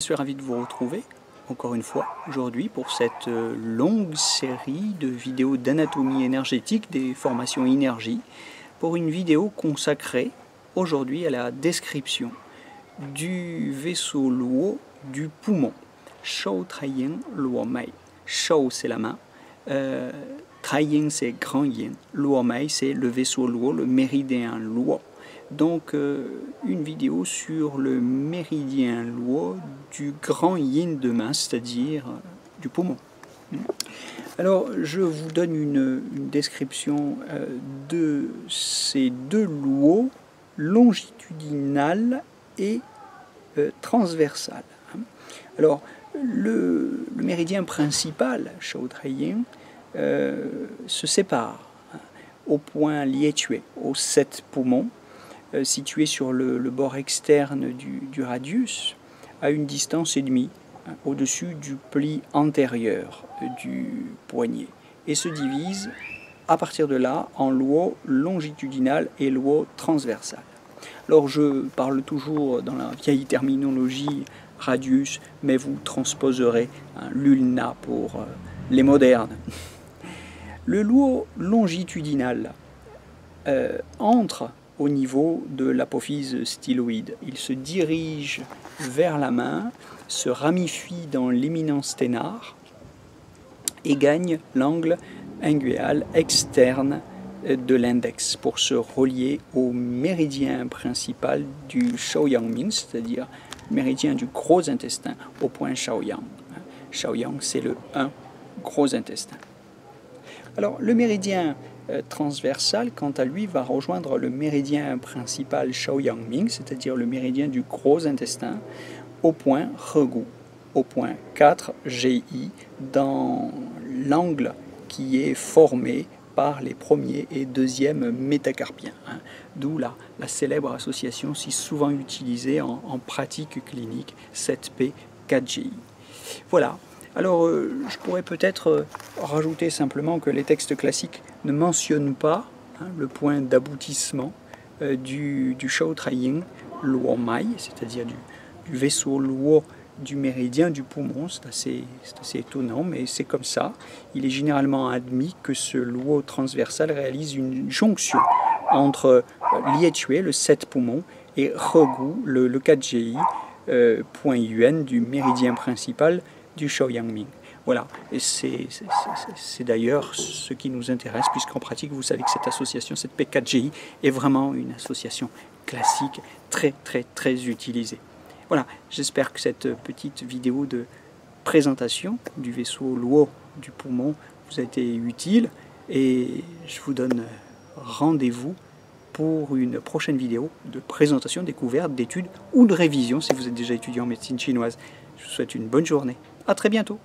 Je suis ravi de vous retrouver encore une fois aujourd'hui pour cette longue série de vidéos d'anatomie énergétique des formations énergie, pour une vidéo consacrée aujourd'hui à la description du vaisseau luo du poumon. Shou Taiyin Luo Mei. Shou c'est la main, Taiyin c'est grand yin, Luo Mei c'est le vaisseau luo, le méridien luo. Donc une vidéo sur le méridien luo du grand yin de main, c'est-à-dire du poumon. Alors je vous donne une description de ces deux luos, longitudinal et transversal. Alors le méridien principal, Shou Taiyin, se sépare au point Lietue, aux 7 poumons, situé sur le bord externe du radius, à une distance et demie, au-dessus du pli antérieur du poignet, et se divise à partir de là en luo longitudinal et luo transversal. Alors je parle toujours dans la vieille terminologie radius, mais vous transposerez l'ulna pour les modernes. Le luo longitudinal entre au niveau de l'apophyse styloïde. Il se dirige vers la main, se ramifie dans l'éminence thénare et gagne l'angle inguéal externe de l'index pour se relier au méridien principal du Shaoyangming, c'est-à-dire méridien du gros intestin, au point Shaoyang. Shaoyang, c'est le 1 gros intestin. Alors, le méridien transversal, quant à lui, va rejoindre le méridien principal Shaoyangming, c'est-à-dire le méridien du gros intestin, au point Regu, au point 4 GI, dans l'angle qui est formé par les premiers et deuxièmes métacarpiens, d'où la célèbre association si souvent utilisée en pratique clinique 7P 4GI. Voilà. Alors, je pourrais peut-être rajouter simplement que les textes classiques ne mentionnent pas le point d'aboutissement du Shou Taiyin Luo Mei, c'est-à-dire du vaisseau luo du méridien du poumon. C'est assez étonnant, mais c'est comme ça. Il est généralement admis que ce luo transversal réalise une jonction entre Lietue, le 7 poumons, et Regu, le 4 GI, point Yuan du méridien principal du Shaoyangming. Voilà, et c'est d'ailleurs ce qui nous intéresse, puisqu'en pratique, vous savez que cette association, cette P4GI, est vraiment une association classique, très utilisée. Voilà, j'espère que cette petite vidéo de présentation du vaisseau luo du poumon vous a été utile, et je vous donne rendez-vous pour une prochaine vidéo de présentation, découverte, d'études ou de révision si vous êtes déjà étudiant en médecine chinoise. Je vous souhaite une bonne journée. À très bientôt.